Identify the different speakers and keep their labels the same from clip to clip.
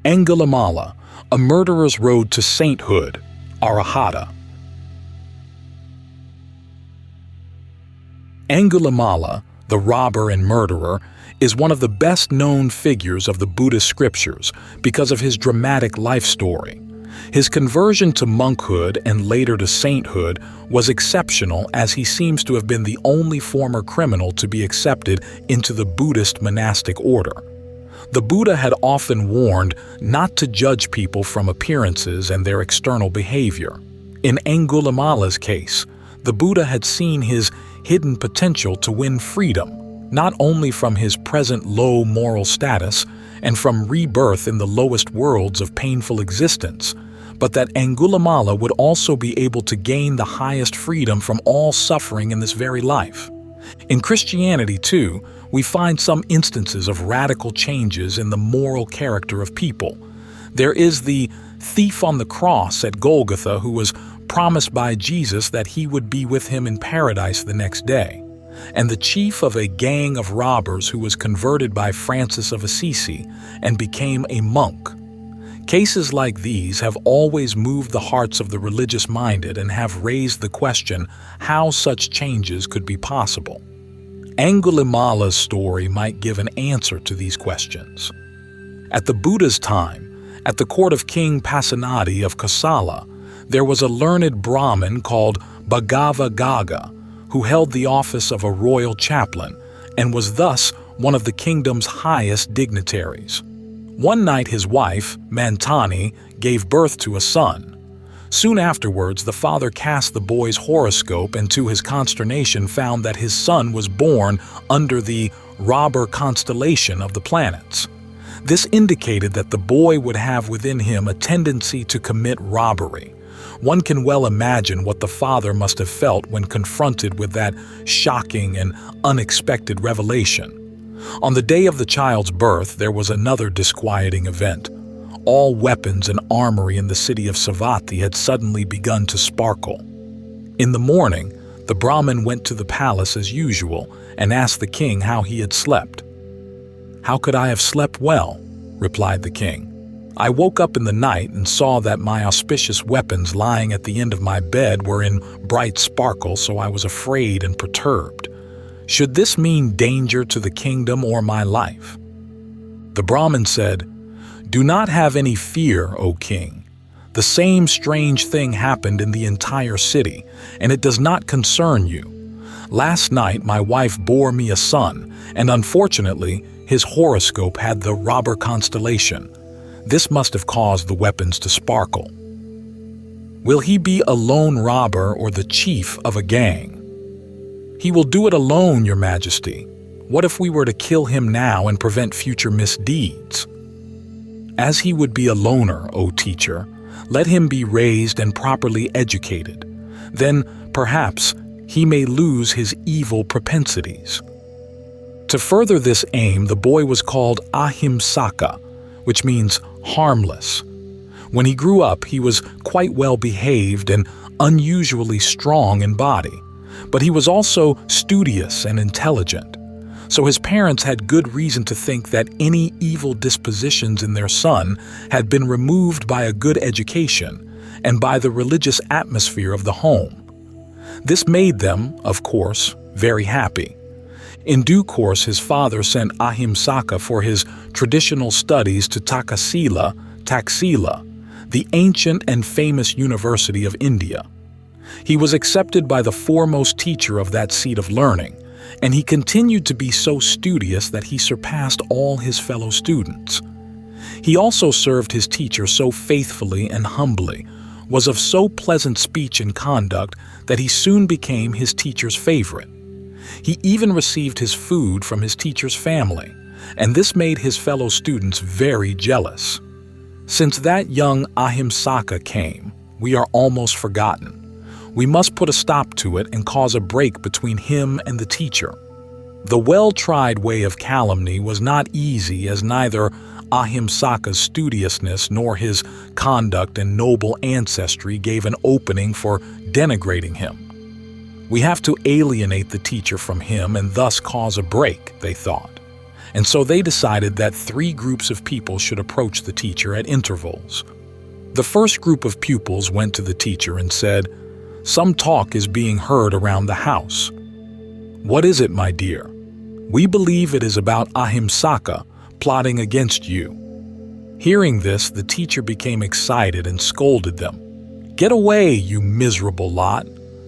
Speaker 1: Angulimala, a murderer's road to sainthood, arahatta. Angulimala, the robber and murderer, is one of the best-known figures of the Buddhist scriptures because of his dramatic life story. His conversion to monkhood and later to sainthood was exceptional, as he seems to have been the only former criminal to be accepted into the Buddhist monastic order. The Buddha had often warned not to judge people from appearances and their external behavior. In Angulimala's case, the Buddha had seen his hidden potential to win freedom, not only from his present low moral status and from rebirth in the lowest worlds of painful existence, but that Angulimala would also be able to gain the highest freedom from all suffering in this very life. In Christianity, too, we find some instances of radical changes in the moral character of people. There is the thief on the cross at Golgatha who was promised by Jesus that he would be with him in paradise the next day, and the chief of a gang of robbers who was converted by Francis of Assisi and became a monk. Cases like these have always moved the hearts of the religious-minded and have raised the question how such changes could be possible. Angulimala's story might give an answer to these questions. At the Buddha's time, at the court of King Pasenadi of Kosala, there was a learned Brahmin called Bhagavagga who held the office of a royal chaplain and was thus one of the kingdom's highest dignitaries. One night his wife, Mantani, gave birth to a son. Soon afterwards, the father cast the boy's horoscope and to his consternation found that his son was born under the robber constellation of the planets. This indicated that the boy would have within him a tendency to commit robbery. One can well imagine what the father must have felt when confronted with that shocking and unexpected revelation. On the day of the child's birth, there was another disquieting event. All weapons and armory in the city of Savatthi had suddenly begun to sparkle. In the morning, the Brahmin went to the palace as usual and asked the king how he had slept. "How could I have slept well?" replied the king. "I woke up in the night and saw that my auspicious weapons lying at the end of my bed were in bright sparkle, so I was afraid and perturbed. Should this mean danger to the kingdom or my life?" The Brahmin said, "Do not have any fear, O king. The same strange thing happened in the entire city, and it does not concern you. Last night my wife bore me a son, and unfortunately his horoscope had the robber constellation. This must have caused the weapons to sparkle. Will he be a lone robber or the chief of a gang?" "He will do it alone, Your Majesty. What if we were to kill him now and prevent future misdeeds?" "As he would be a loner, O teacher, let him be raised and properly educated. Then, perhaps, he may lose his evil propensities." To further this aim, the boy was called Ahimsaka, which means harmless. When he grew up, he was quite well behaved and unusually strong in body, but he was also studious and intelligent. So his parents had good reason to think that any evil dispositions in their son had been removed by a good education and by the religious atmosphere of the home. This made them, of course, very happy. In due course, his father sent Ahimsaka for his traditional studies to Taxila, the ancient and famous university of India. He was accepted by the foremost teacher of that seat of learning, and he continued to be so studious that he surpassed all his fellow students. He also served his teacher so faithfully and humbly, was of so pleasant speech and conduct that he soon became his teacher's favorite. He even received his food from his teacher's family, and this made his fellow students very jealous. Since that young Ahimsaka came, we are almost forgotten. We must put a stop to it and cause a break between him and the teacher. The well-tried way of calumny was not easy, as neither Ahimsaka's studiousness nor his conduct and noble ancestry gave an opening for denigrating him. We have to alienate the teacher from him and thus cause a break, they thought. and so they decided that 3 groups of people should approach the teacher at intervals. The first group of pupils went to the teacher and said, "Some talk is being heard around the house." "What is it, my dear?" "We believe it is about Ahimsaka plotting against you." Hearing this, the teacher became excited and scolded them. "Get away, you miserable lot!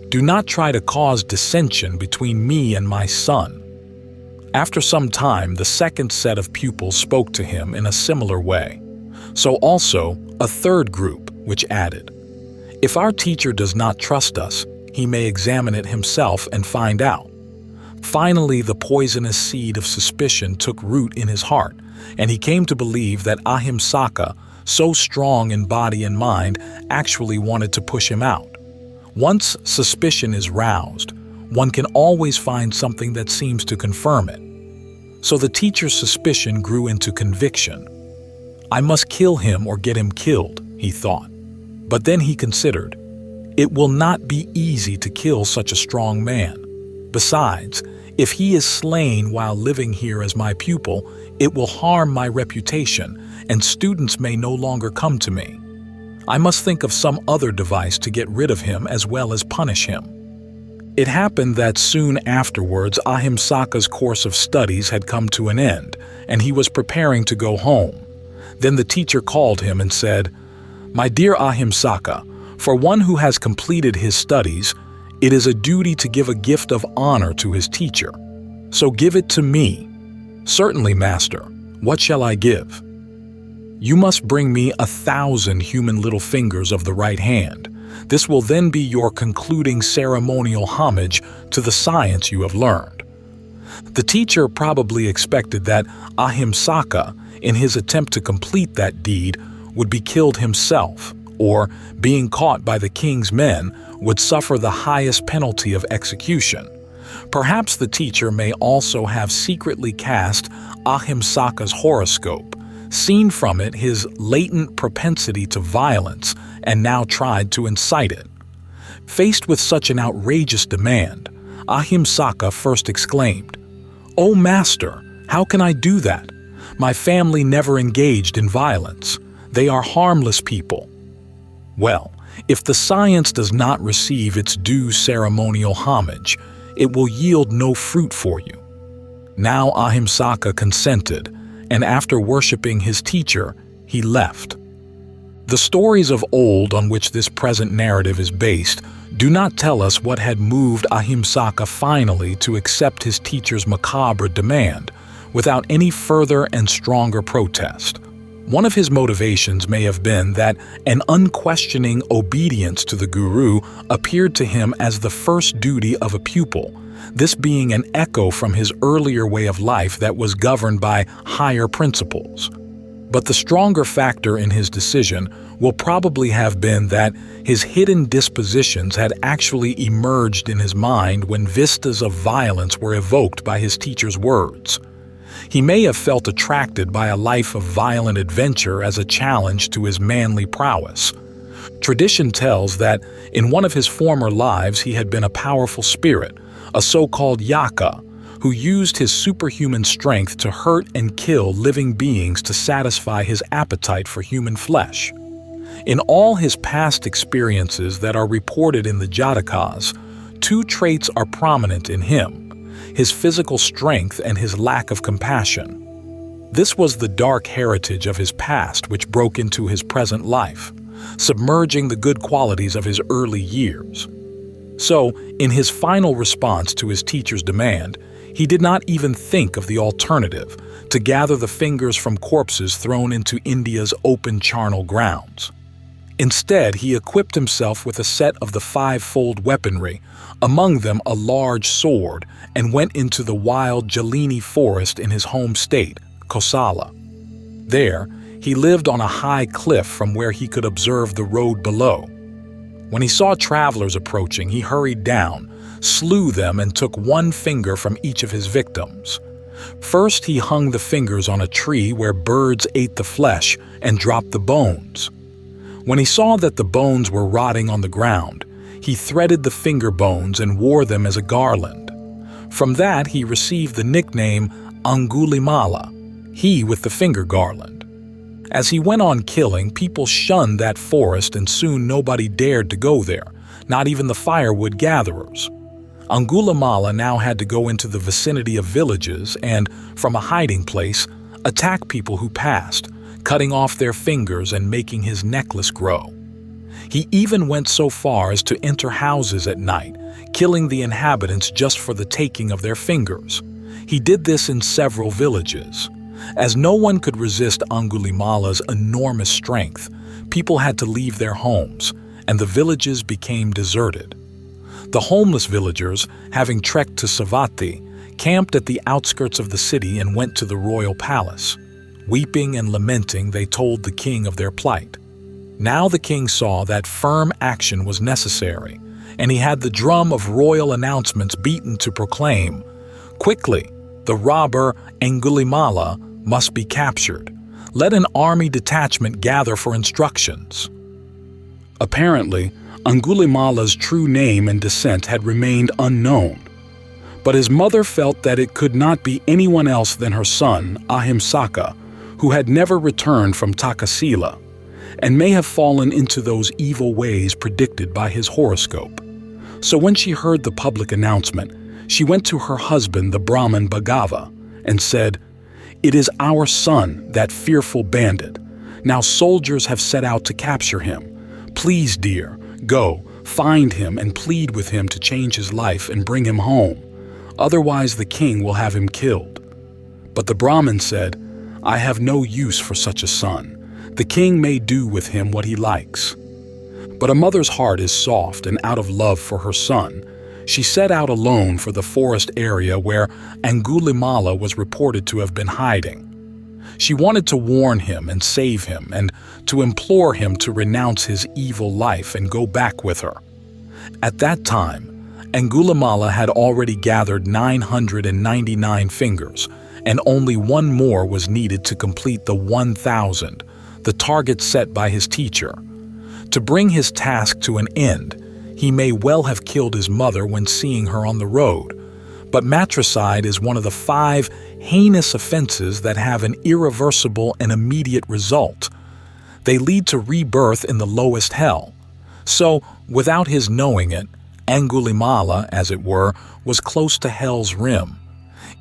Speaker 1: Do not try to cause dissension between me and my son." After some time, the second set of pupils spoke to him in a similar way. So also a third group, which added, "If our teacher does not trust us, he may examine it himself and find out." Finally, the poisonous seed of suspicion took root in his heart, and he came to believe that Ahimsaka, so strong in body and mind, actually wanted to push him out. Once suspicion is roused, one can always find something that seems to confirm it. So the teacher's suspicion grew into conviction. "I must kill him or get him killed," he thought. But then he considered, "It will not be easy to kill such a strong man. Besides, if he is slain while living here as my pupil, it will harm my reputation, and students may no longer come to me. I must think of some other device to get rid of him as well as punish him." It happened that soon afterwards Ahimsaka's course of studies had come to an end, and he was preparing to go home. Then the teacher called him and said, "My dear Ahimsaka, for one who has completed his studies, it is a duty to give a gift of honor to his teacher. So give it to me." "Certainly, master. What shall I give?" "You must bring me 1,000 human little fingers of the right hand. This will then be your concluding ceremonial homage to the science you have learned." The teacher probably expected that Ahimsaka, in his attempt to complete that deed, would be killed himself, or, being caught by the king's men, would suffer the highest penalty of execution. Perhaps the teacher may also have secretly cast Ahimsaka's horoscope, seen from it his latent propensity to violence, and now tried to incite it. Faced with such an outrageous demand, Ahimsaka first exclaimed, "Oh, master, how can I do that? My family never engaged in violence. They are harmless people." "Well, if the science does not receive its due ceremonial homage, it will yield no fruit for you." Now Ahimsaka consented, and after worshipping his teacher, he left. The stories of old on which this present narrative is based do not tell us what had moved Ahimsaka finally to accept his teacher's macabre demand without any further and stronger protest. One of his motivations may have been that an unquestioning obedience to the guru appeared to him as the first duty of a pupil, this being an echo from his earlier way of life that was governed by higher principles. But the stronger factor in his decision will probably have been that his hidden dispositions had actually emerged in his mind when vistas of violence were evoked by his teacher's words. He may have felt attracted by a life of violent adventure as a challenge to his manly prowess. Tradition tells that in one of his former lives he had been a powerful spirit, a so-called yaka, who used his superhuman strength to hurt and kill living beings to satisfy his appetite for human flesh. In all his past experiences that are reported in the Jatakas, 2 traits are prominent in him: his physical strength and his lack of compassion. This was the dark heritage of his past which broke into his present life, submerging the good qualities of his early years. So, in his final response to his teacher's demand, he did not even think of the alternative, to gather the fingers from corpses thrown into India's open charnel grounds. Instead, he equipped himself with a set of the 5-fold weaponry, among them a large sword, and went into the wild Jalini forest in his home state, Kosala. There, he lived on a high cliff from where he could observe the road below. When he saw travelers approaching, he hurried down, slew them, and took 1 finger from each of his victims. First, he hung the fingers on a tree where birds ate the flesh and dropped the bones. When he saw that the bones were rotting on the ground, he threaded the finger bones and wore them as a garland. From that, he received the nickname Angulimala, he with the finger garland. As he went on killing, people shunned that forest and soon nobody dared to go there, not even the firewood gatherers. Angulimala now had to go into the vicinity of villages and, from a hiding place, attack people who passed, cutting off their fingers and making his necklace grow. He even went so far as to enter houses at night, killing the inhabitants just for the taking of their fingers. He did this in several villages. As no one could resist Angulimala's enormous strength, people had to leave their homes, and the villages became deserted. The homeless villagers, having trekked to Savatthi, camped at the outskirts of the city and went to the royal palace. Weeping and lamenting, they told the king of their plight. Now the king saw that firm action was necessary, and he had the drum of royal announcements beaten to proclaim, "Quickly, the robber Angulimala must be captured. Let an army detachment gather for instructions." Apparently, Angulimala's true name and descent had remained unknown, but his mother felt that it could not be anyone else than her son, Ahimsaka, who had never returned from Takasila, and may have fallen into those evil ways predicted by his horoscope. So when she heard the public announcement, she went to her husband, the Brahmin Bhagava, and said, "It is our son, that fearful bandit. Now soldiers have set out to capture him. Please, dear, go, find him and plead with him to change his life and bring him home. Otherwise the king will have him killed." But the Brahmin said, "I have no use for such a son. The king may do with him what he likes." But a mother's heart is soft, and out of love for her son, she set out alone for the forest area where Angulimala was reported to have been hiding. She wanted to warn him and save him, and to implore him to renounce his evil life and go back with her. At that time, Angulimala had already gathered 999 fingers, and only one more was needed to complete the 1,000, the target set by his teacher. To bring his task to an end, he may well have killed his mother when seeing her on the road, but matricide is one of the 5 heinous offenses that have an irreversible and immediate result. They lead to rebirth in the lowest hell. So, without his knowing it, Angulimala, as it were, was close to hell's rim.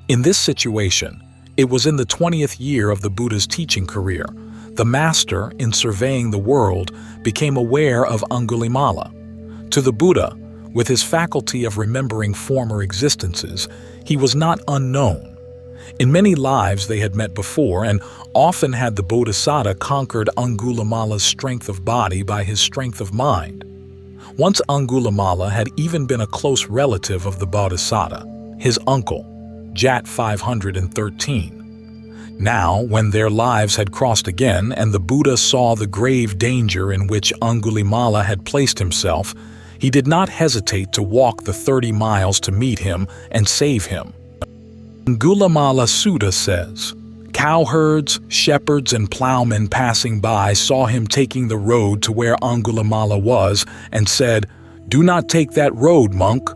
Speaker 1: In this situation, it was in the 20th year of the Buddha's teaching career. The master, in surveying the world, became aware of Angulimala. To the Buddha, with his faculty of remembering former existences, he was not unknown. In many lives they had met before, and often had the Bodhisattva conquered Angulimala's strength of body by his strength of mind. Once Angulimala had even been a close relative of the Bodhisattva, his uncle, Jat 513. Now, when their lives had crossed again and the Buddha saw the grave danger in which Angulimala had placed himself, he did not hesitate to walk the 30 miles to meet him and save him. Angulimala Sutta says, "Cowherds, shepherds, and plowmen passing by saw him taking the road to where Angulimala was and said, 'Do not take that road, monk.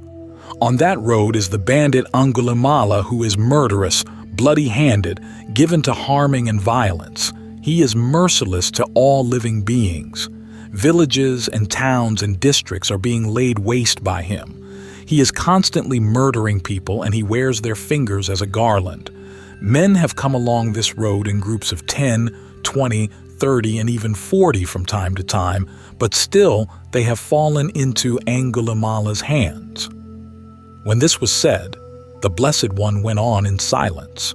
Speaker 1: On that road is the bandit Angulimala, who is murderous, bloody-handed, given to harming and violence. He is merciless to all living beings. Villages and towns and districts are being laid waste by him. He is constantly murdering people, and he wears their fingers as a garland. Men have come along this road in groups of 10, 20, 30, and even 40 from time to time, but still they have fallen into Angulimala's hands." When this was said, the Blessed One went on in silence.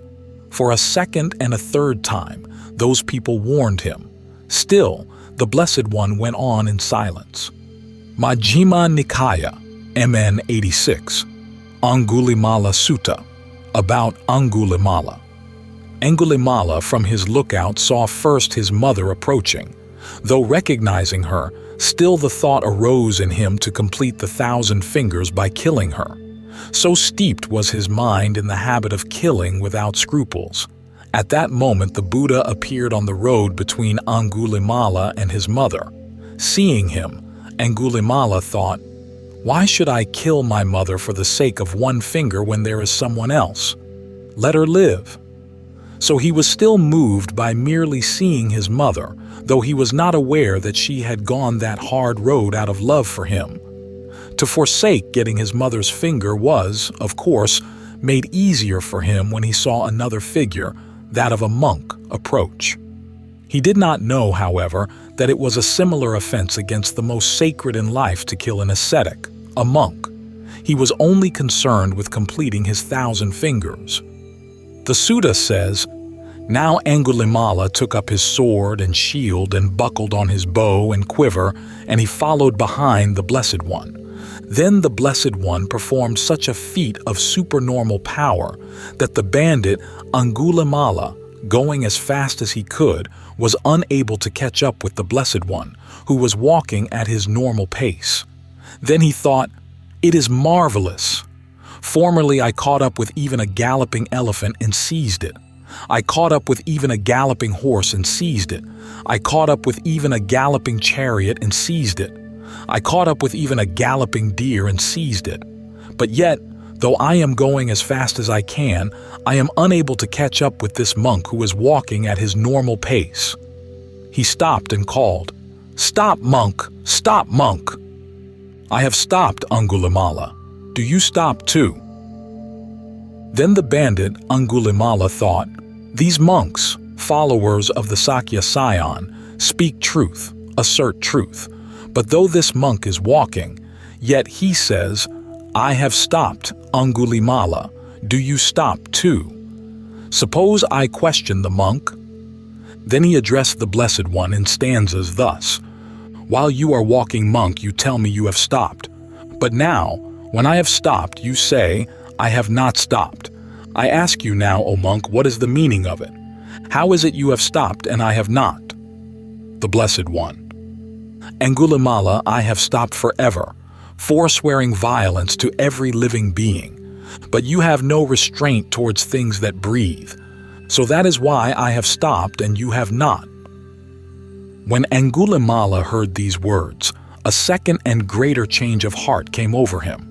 Speaker 1: For a second and a third time, those people warned him. Still, the Blessed One went on in silence. Majjhima Nikaya, MN 86, Angulimala Sutta, about Angulimala. Angulimala from his lookout saw first his mother approaching. Though recognizing her, still the thought arose in him to complete the 1,000 fingers by killing her. So steeped was his mind in the habit of killing without scruples. At that moment the Buddha appeared on the road between Angulimala and his mother. Seeing him, Angulimala thought, "Why should I kill my mother for the sake of one finger when there is someone else? Let her live." So he was still moved by merely seeing his mother, though he was not aware that she had gone that hard road out of love for him. To forsake getting his mother's finger was, of course, made easier for him when he saw another figure, that of a monk, approach. He did not know, however, that it was a similar offense against the most sacred in life to kill an ascetic, a monk. He was only concerned with completing his 1,000 fingers. The Sutta says, "Now Angulimala took up his sword and shield and buckled on his bow and quiver, and he followed behind the Blessed One. Then the Blessed One performed such a feat of supernormal power that the bandit Angulimala, going as fast as he could, was unable to catch up with the Blessed One, who was walking at his normal pace. Then he thought, 'It is marvelous. Formerly I caught up with even a galloping elephant and seized it. I caught up with even a galloping horse and seized it. I caught up with even a galloping chariot and seized it. I caught up with even a galloping deer and seized it. But yet, though I am going as fast as I can, I am unable to catch up with this monk who is walking at his normal pace.' He stopped and called, 'Stop, monk! Stop, monk!' 'I have stopped, Angulimala. Do you stop too?' Then the bandit Angulimala thought, 'These monks, followers of the Sakya Scion, speak truth, assert truth. But though this monk is walking, yet he says, "I have stopped, Angulimala. Do you stop too?" Suppose I question the monk?' Then he addressed the Blessed One in stanzas thus, 'While you are walking, monk, you tell me you have stopped. But now, when I have stopped, you say, I have not stopped. I ask you now, O monk, what is the meaning of it? How is it you have stopped and I have not?' The Blessed One: 'Angulimala, I have stopped forever, forswearing violence to every living being. But you have no restraint towards things that breathe. So that is why I have stopped and you have not.' When Angulimala heard these words, a second and greater change of heart came over him.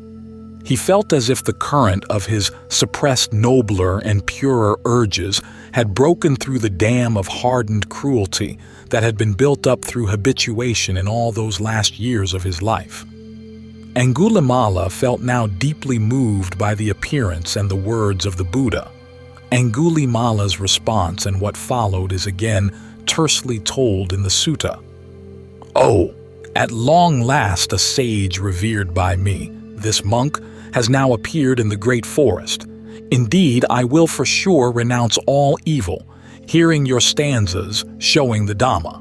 Speaker 1: He felt as if the current of his suppressed nobler and purer urges had broken through the dam of hardened cruelty that had been built up through habituation in all those last years of his life. Angulimala felt now deeply moved by the appearance and the words of the Buddha. Angulimala's response and what followed is again tersely told in the Sutta. 'Oh, at long last a sage revered by me, this monk, has now appeared in the great forest. Indeed, I will for sure renounce all evil, hearing your stanzas showing the Dhamma.'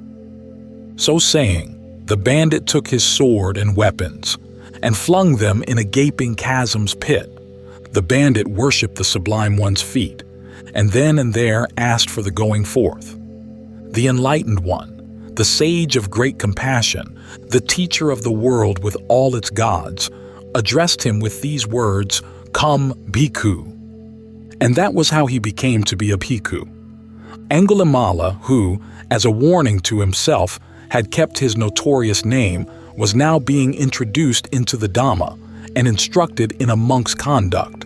Speaker 1: So saying, the bandit took his sword and weapons, and flung them in a gaping chasm's pit. The bandit worshipped the Sublime One's feet, and then and there asked for the going forth. The Enlightened One, the sage of great compassion, the teacher of the world with all its gods, addressed him with these words, 'Come, bhikkhu.' And that was how he became to be a bhikkhu. Angulimala, who, as a warning to himself, had kept his notorious name, was now being introduced into the Dhamma and instructed in a monk's conduct.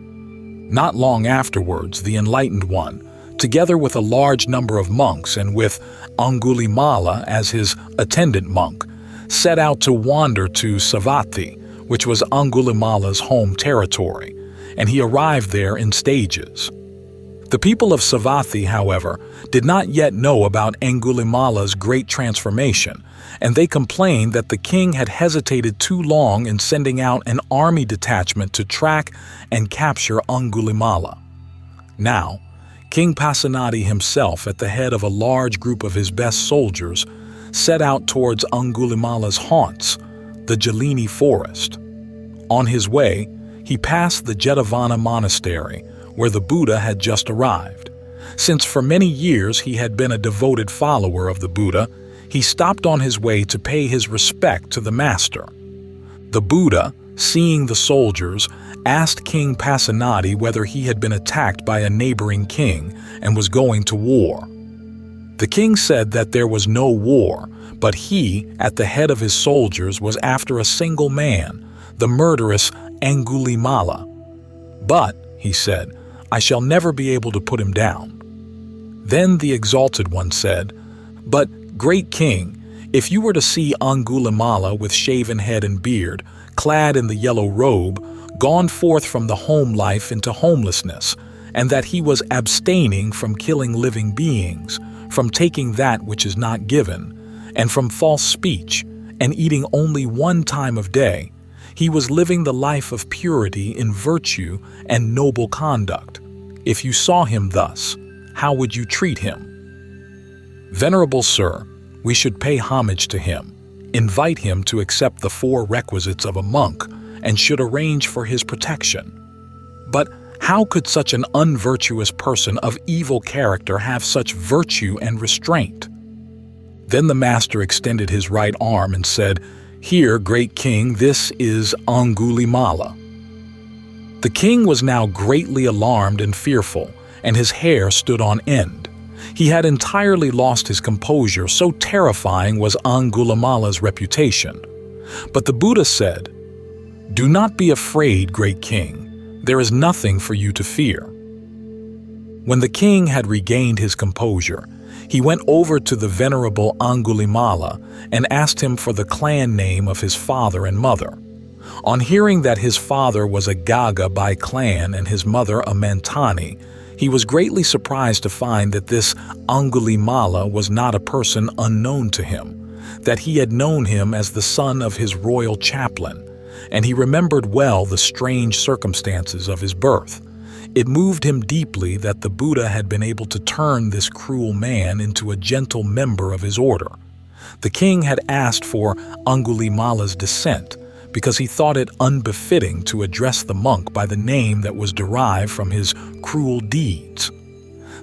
Speaker 1: Not long afterwards, the Enlightened One, together with a large number of monks and with Angulimala as his attendant monk, set out to wander to Savatthi, which was Angulimala's home territory, and he arrived there in stages. The people of Savatthi, however, did not yet know about Angulimala's great transformation, and they complained that the king had hesitated too long in sending out an army detachment to track and capture Angulimala. Now, King Pasenadi himself, at the head of a large group of his best soldiers, set out towards Angulimala's haunts, the Jalini forest. On his way, he passed the Jetavana monastery, where the Buddha had just arrived. Since for many years he had been a devoted follower of the Buddha, he stopped on his way to pay his respect to the master. The Buddha, seeing the soldiers, asked King Pasenadi whether he had been attacked by a neighboring king and was going to war. The king said that there was no war, but he, at the head of his soldiers, was after a single man, the murderous Angulimala. "But," he said, "I shall never be able to put him down." Then the Exalted One said, "But, great king, if you were to see Angulimala with shaven head and beard, clad in the yellow robe, gone forth from the home life into homelessness, and that he was abstaining from killing living beings, from taking that which is not given, and from false speech, and eating only one time of day, he was living the life of purity in virtue and noble conduct. If you saw him thus, how would you treat him? Venerable sir, we should pay homage to him, invite him to accept the 4 requisites of a monk, and should arrange for his protection. But how could such an unvirtuous person of evil character have such virtue and restraint?" Then the master extended his right arm and said, "Here, great king, this is Angulimala." The king was now greatly alarmed and fearful, and his hair stood on end. He had entirely lost his composure, so terrifying was Angulimala's reputation. But the Buddha said, "Do not be afraid, great king. There is nothing for you to fear." When the king had regained his composure, he went over to the venerable Angulimala and asked him for the clan name of his father and mother. On hearing that his father was a Gaga by clan and his mother a Mantani, he was greatly surprised to find that this Angulimala was not a person unknown to him, that he had known him as the son of his royal chaplain, and he remembered well the strange circumstances of his birth. It moved him deeply that the Buddha had been able to turn this cruel man into a gentle member of his order. The king had asked for Angulimala's descent because he thought it unbefitting to address the monk by the name that was derived from his cruel deeds.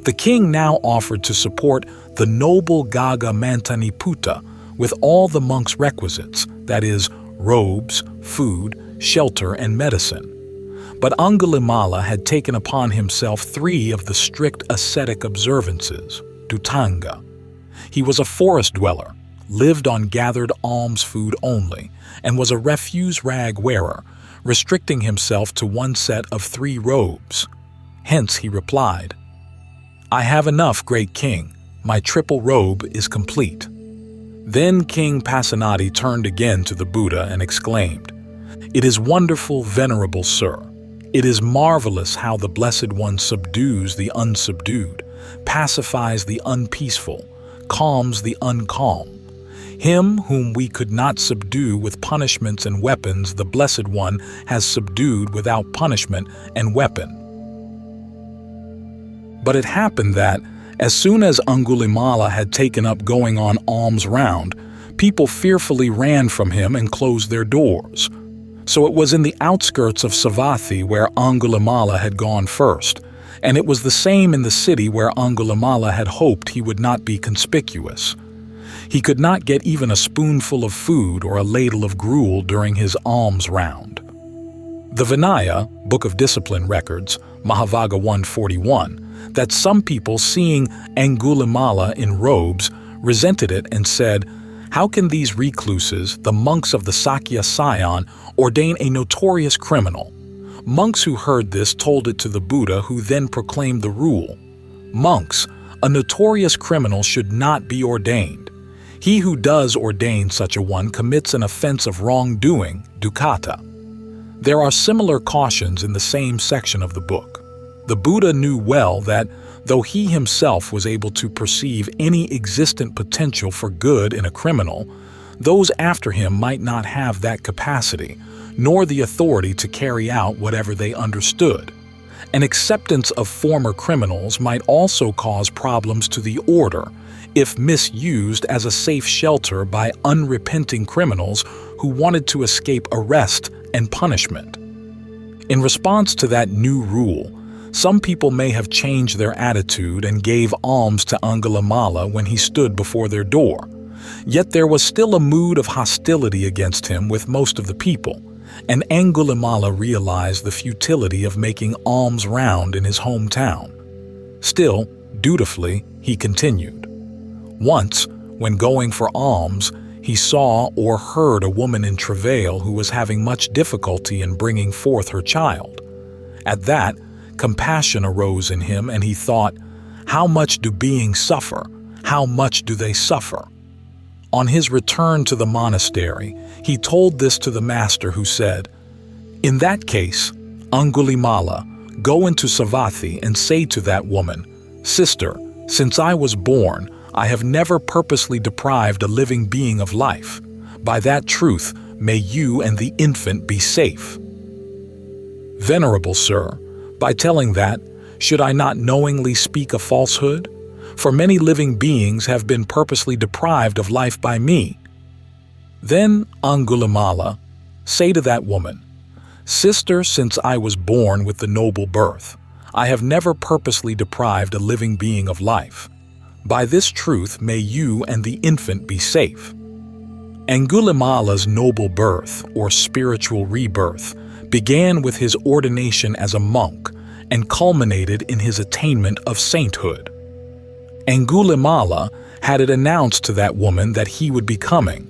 Speaker 1: The king now offered to support the noble Gaga Mantaniputa with all the monk's requisites, that is, robes, food, shelter, and medicine. But Angulimala had taken upon himself 3 of the strict ascetic observances, Dutanga. He was a forest dweller, lived on gathered alms food only, and was a refuse rag wearer, restricting himself to one set of 3 robes. Hence he replied, "I have enough, great king. My triple robe is complete." Then King Pasenadi turned again to the Buddha and exclaimed, "It is wonderful, venerable sir. It is marvelous how the Blessed One subdues the unsubdued, pacifies the unpeaceful, calms the uncalm. Him whom we could not subdue with punishments and weapons, the Blessed One has subdued without punishment and weapon." But it happened that, as soon as Angulimala had taken up going on alms round, people fearfully ran from him and closed their doors. So it was in the outskirts of Savatthi where Angulimala had gone first, and it was the same in the city where Angulimala had hoped he would not be conspicuous. He could not get even a spoonful of food or a ladle of gruel during his alms round. The Vinaya, Book of Discipline records, Mahavagga 141, that some people seeing Angulimala in robes resented it and said, "How can these recluses, the monks of the Sakya Sion, ordain a notorious criminal?" Monks who heard this told it to the Buddha, who then proclaimed the rule, "Monks, a notorious criminal should not be ordained. He who does ordain such a one commits an offense of wrongdoing, dukkata." There are similar cautions in the same section of the book. The Buddha knew well that, though he himself was able to perceive any existent potential for good in a criminal, those after him might not have that capacity, nor the authority to carry out whatever they understood. An acceptance of former criminals might also cause problems to the order, if misused as a safe shelter by unrepenting criminals who wanted to escape arrest and punishment. In response to that new rule, some people may have changed their attitude and gave alms to Angulimala when he stood before their door. Yet there was still a mood of hostility against him with most of the people, and Angulimala realized the futility of making alms round in his hometown. Still, dutifully, he continued. Once, when going for alms, he saw or heard a woman in travail who was having much difficulty in bringing forth her child. At that, compassion arose in him, and he thought, How much do beings suffer? How much do they suffer? On his return to the monastery, he told this to the master, who said, "In that case, Angulimala, go into Savatthi and say to that woman, 'Sister, since I was born, I have never purposely deprived a living being of life. By that truth, may you and the infant be safe.'" Venerable sir, by telling that, should I not knowingly speak a falsehood? For many living beings have been purposely deprived of life by me. Then, Angulimala, say to that woman, "Sister, since I was born with the noble birth, I have never purposely deprived a living being of life. By this truth may you and the infant be safe." Angulimala's noble birth, or spiritual rebirth, began with his ordination as a monk and culminated in his attainment of sainthood. Angulimala had it announced to that woman that he would be coming.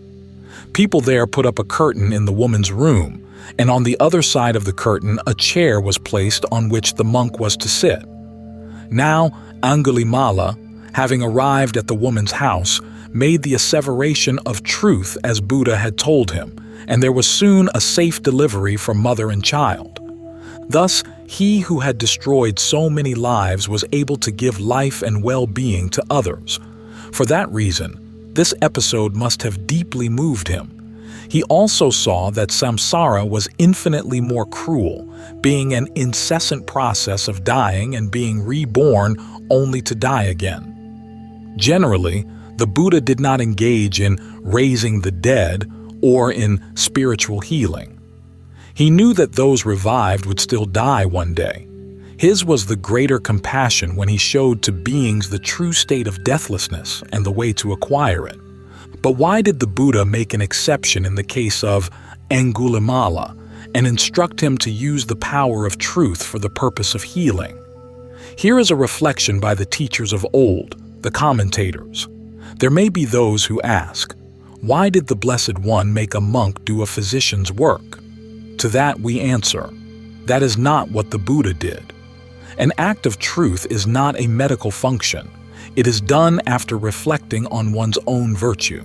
Speaker 1: People there put up a curtain in the woman's room, and on the other side of the curtain a chair was placed on which the monk was to sit. Now, Angulimala, having arrived at the woman's house, made the asseveration of truth as Buddha had told him, and there was soon a safe delivery for mother and child. Thus, he who had destroyed so many lives was able to give life and well-being to others. For that reason, this episode must have deeply moved him. He also saw that samsara was infinitely more cruel, being an incessant process of dying and being reborn only to die again. Generally, the Buddha did not engage in raising the dead or in spiritual healing. He knew that those revived would still die one day. His was the greater compassion when he showed to beings the true state of deathlessness and the way to acquire it. But why did the Buddha make an exception in the case of Angulimala and instruct him to use the power of truth for the purpose of healing? Here is a reflection by the teachers of old, the commentators. There may be those who ask, why did the Blessed One make a monk do a physician's work? To that we answer, that is not what the Buddha did. An act of truth is not a medical function. It is done after reflecting on one's own virtue.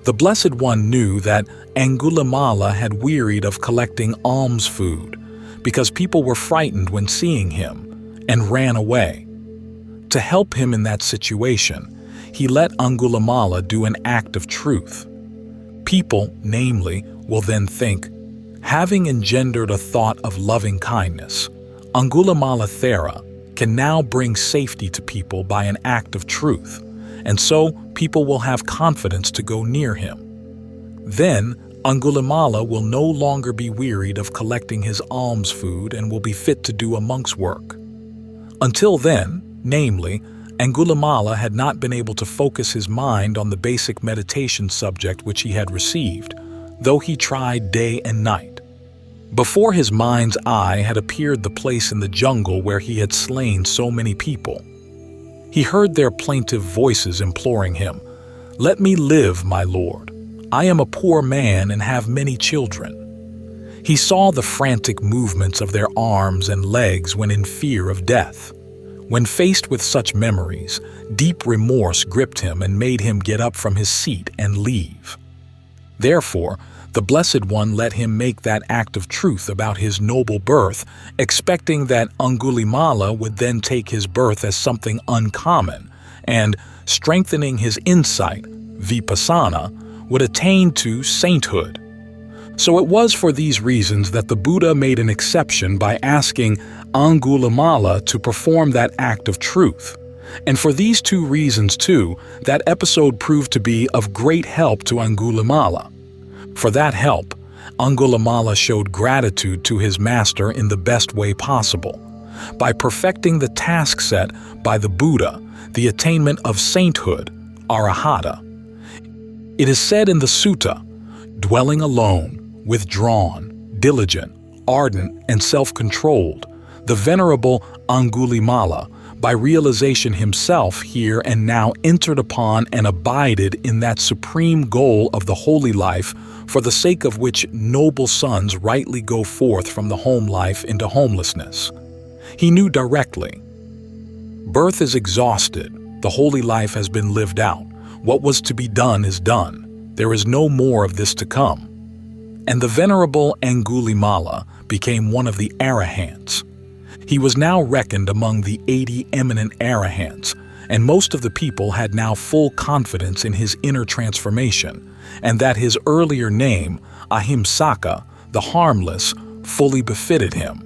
Speaker 1: The Blessed One knew that Angulimala had wearied of collecting alms food because people were frightened when seeing him and ran away. To help him in that situation, he let Angulimala do an act of truth. People, namely, will then think, having engendered a thought of loving kindness, Angulimala Thera can now bring safety to people by an act of truth, and so people will have confidence to go near him. Then Angulimala will no longer be wearied of collecting his alms food and will be fit to do a monk's work. Until then, namely, Angulimala had not been able to focus his mind on the basic meditation subject which he had received, though he tried day and night. Before his mind's eye had appeared the place in the jungle where he had slain so many people. He heard their plaintive voices imploring him, "Let me live, my lord. I am a poor man and have many children." He saw the frantic movements of their arms and legs when in fear of death. When faced with such memories, deep remorse gripped him and made him get up from his seat and leave. Therefore, the Blessed One let him make that act of truth about his noble birth, expecting that Angulimala would then take his birth as something uncommon and, strengthening his insight, vipassana, would attain to sainthood. So it was for these reasons that the Buddha made an exception by asking Angulimala to perform that act of truth. And for these two reasons, too, that episode proved to be of great help to Angulimala. For that help, Angulimala showed gratitude to his master in the best way possible, by perfecting the task set by the Buddha, the attainment of sainthood, arahatta. It is said in the sutta, dwelling alone, withdrawn, diligent, ardent, and self-controlled, the venerable Angulimala, by realization himself here and now entered upon and abided in that supreme goal of the holy life for the sake of which noble sons rightly go forth from the home life into homelessness. He knew directly, Birth is exhausted. The holy life has been lived out. What was to be done is done. There is no more of this to come. And the venerable Angulimala became one of the Arahants. He was now reckoned among the 80 eminent Arahants, and most of the people had now full confidence in his inner transformation, and that his earlier name, Ahimsaka, the harmless, fully befitted him.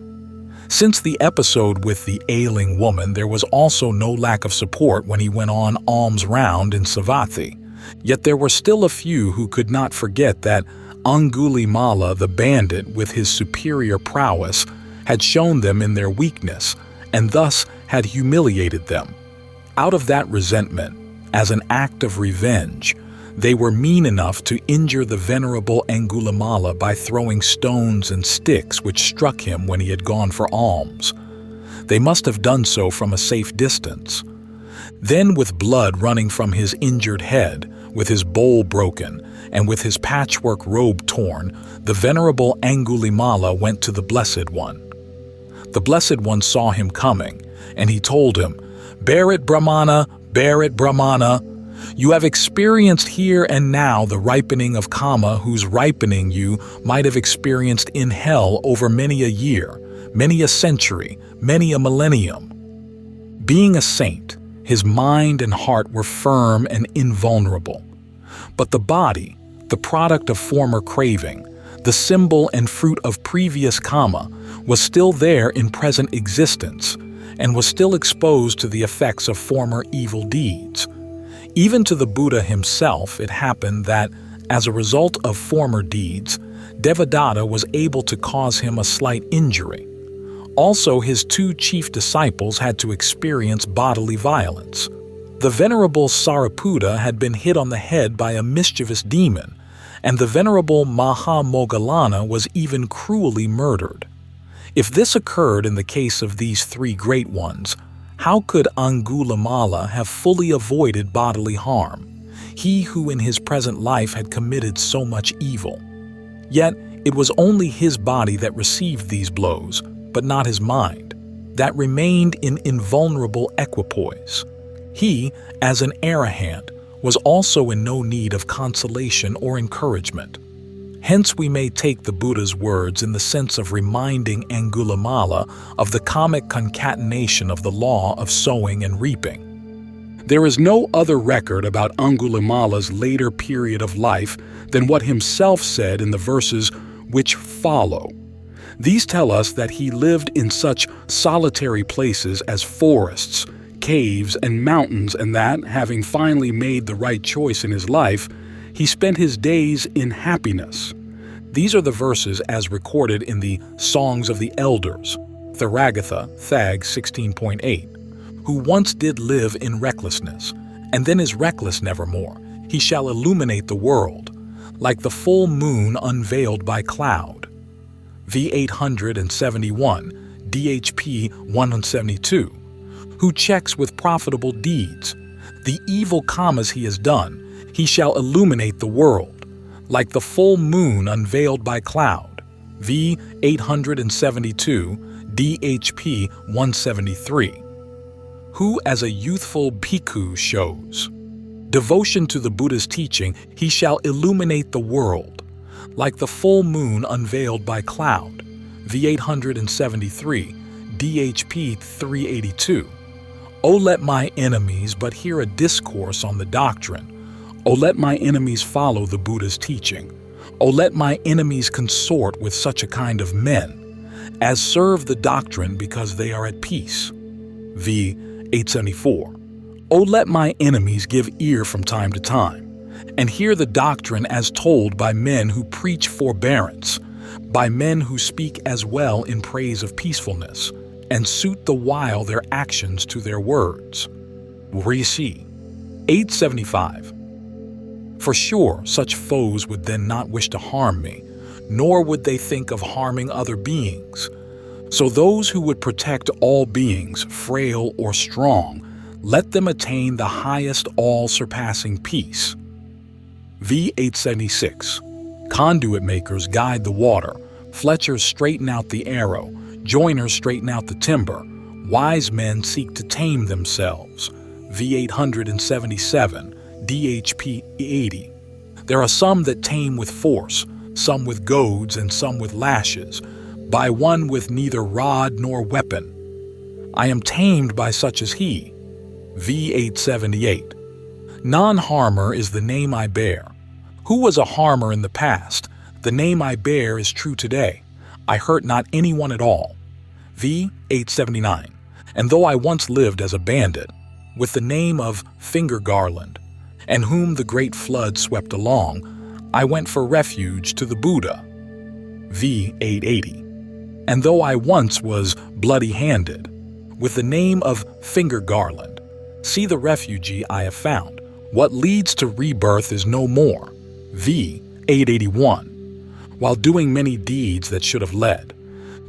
Speaker 1: Since the episode with the ailing woman, there was also no lack of support when he went on alms round in Savatthi. Yet there were still a few who could not forget that Angulimala the bandit, with his superior prowess, had shown them in their weakness, and thus had humiliated them. Out of that resentment, as an act of revenge, they were mean enough to injure the venerable Angulimala by throwing stones and sticks which struck him when he had gone for alms. They must have done so from a safe distance. Then, with blood running from his injured head, with his bowl broken, and with his patchwork robe torn, the venerable Angulimala went to the Blessed One. The Blessed One saw him coming, and he told him, "Bear it, Brahmana, bear it, Brahmana. You have experienced here and now the ripening of Kama, whose ripening you might have experienced in hell over many a year, many a century, many a millennium." Being a saint, his mind and heart were firm and invulnerable. But the body, the product of former craving, the symbol and fruit of previous Kama, was still there in present existence, and was still exposed to the effects of former evil deeds. Even to the Buddha himself, it happened that, as a result of former deeds, Devadatta was able to cause him a slight injury. Also, his two chief disciples had to experience bodily violence. The venerable Sariputta had been hit on the head by a mischievous demon, and the venerable Mahamoggallana was even cruelly murdered. If this occurred in the case of these three great ones, how could Angulimala have fully avoided bodily harm, he who in his present life had committed so much evil? Yet it was only his body that received these blows, but not his mind, that remained in invulnerable equipoise. He, as an arahant, was also in no need of consolation or encouragement. Hence we may take the Buddha's words in the sense of reminding Angulimala of the karmic concatenation of the law of sowing and reaping. There is no other record about Angulimala's later period of life than what himself said in the verses which follow. These tell us that he lived in such solitary places as forests, caves, and mountains, and that, having finally made the right choice in his life, he spent his days in happiness. These are the verses as recorded in the Songs of the Elders, Theragatha, Thag 16.8, who once did live in recklessness, and then is reckless nevermore. He shall illuminate the world, like the full moon unveiled by cloud. V 871, DHP 172, who checks with profitable deeds. The evil karmas he has done, he shall illuminate the world, like the full moon unveiled by cloud. V 872, DHP 173, who as a youthful bhikkhu shows devotion to the Buddha's teaching, he shall illuminate the world, like the full moon unveiled by cloud. V 873, DHP 382. O let my enemies but hear a discourse on the doctrine. O let my enemies follow the Buddha's teaching. O let my enemies consort with such a kind of men, as serve the doctrine because they are at peace. V 874. O let my enemies give ear from time to time, and hear the doctrine as told by men who preach forbearance, by men who speak as well in praise of peacefulness, and suit the while their actions to their words. Rishi 875. For sure, such foes would then not wish to harm me, nor would they think of harming other beings. So those who would protect all beings, frail or strong, let them attain the highest all-surpassing peace. V 876. Conduit makers guide the water, fletchers straighten out the arrow, joiners straighten out the timber, Wise men seek to tame themselves. V877, DHP 80. There are some that tame with force, some with goads and some with lashes, by one with neither rod nor weapon. I am tamed by such as he. V878. Non-harmer is the name I bear. Who was a harmer in the past? The name I bear is true today. I hurt not anyone at all. V879. And though I once lived as a bandit, with the name of Finger Garland, and whom the great flood swept along, I went for refuge to the Buddha. V880. And though I once was bloody-handed, with the name of Finger Garland, see the refugee I have found. What leads to rebirth is no more. V881. While doing many deeds that should have led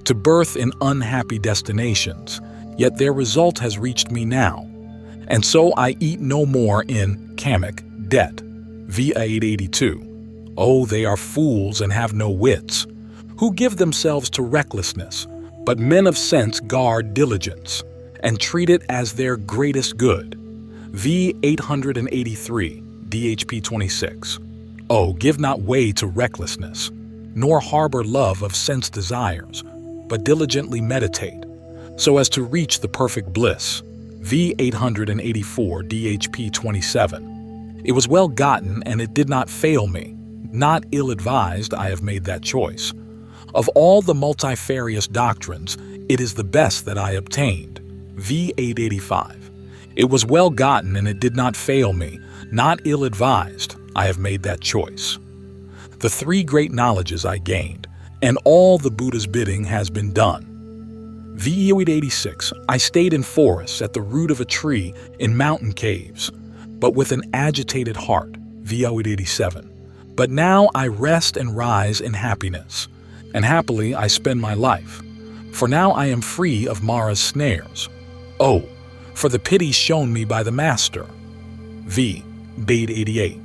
Speaker 1: to birth in unhappy destinations, yet their result has reached me now. And so I eat no more in kamic debt. V882. Oh, they are fools and have no wits, who give themselves to recklessness, but men of sense guard diligence, and treat it as their greatest good. V883, DHP 26. Oh, give not way to recklessness, nor harbor love of sense desires, but diligently meditate, so as to reach the perfect bliss. V884, DHP 27. It was well gotten, and it did not fail me. Not ill-advised, I have made that choice. Of all the multifarious doctrines, it is the best that I obtained. V885. It was well gotten, and it did not fail me. Not ill-advised, I have made that choice. The three great knowledges I gained, and all the Buddha's bidding has been done. V886. I stayed in forests at the root of a tree, in mountain caves, but with an agitated heart. V887. But now I rest and rise in happiness, and happily I spend my life. For now I am free of Mara's snares. Oh, for the pity shown me by the Master. V888.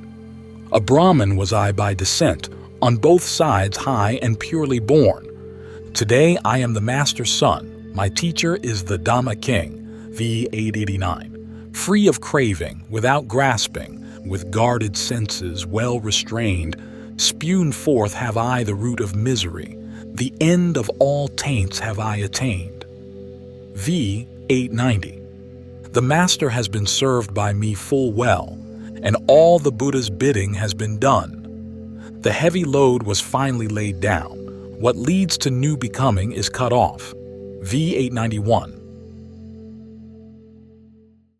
Speaker 1: A Brahmin was I by descent, on both sides high and purely born. Today I am the Master's son. My teacher is the Dhamma King. V889. Free of craving, without grasping, with guarded senses well restrained, spewed forth have I the root of misery. The end of all taints have I attained. V890. The Master has been served by me full well, and all the Buddha's bidding has been done. The heavy load was finally laid down. What leads to new becoming is cut off. V891.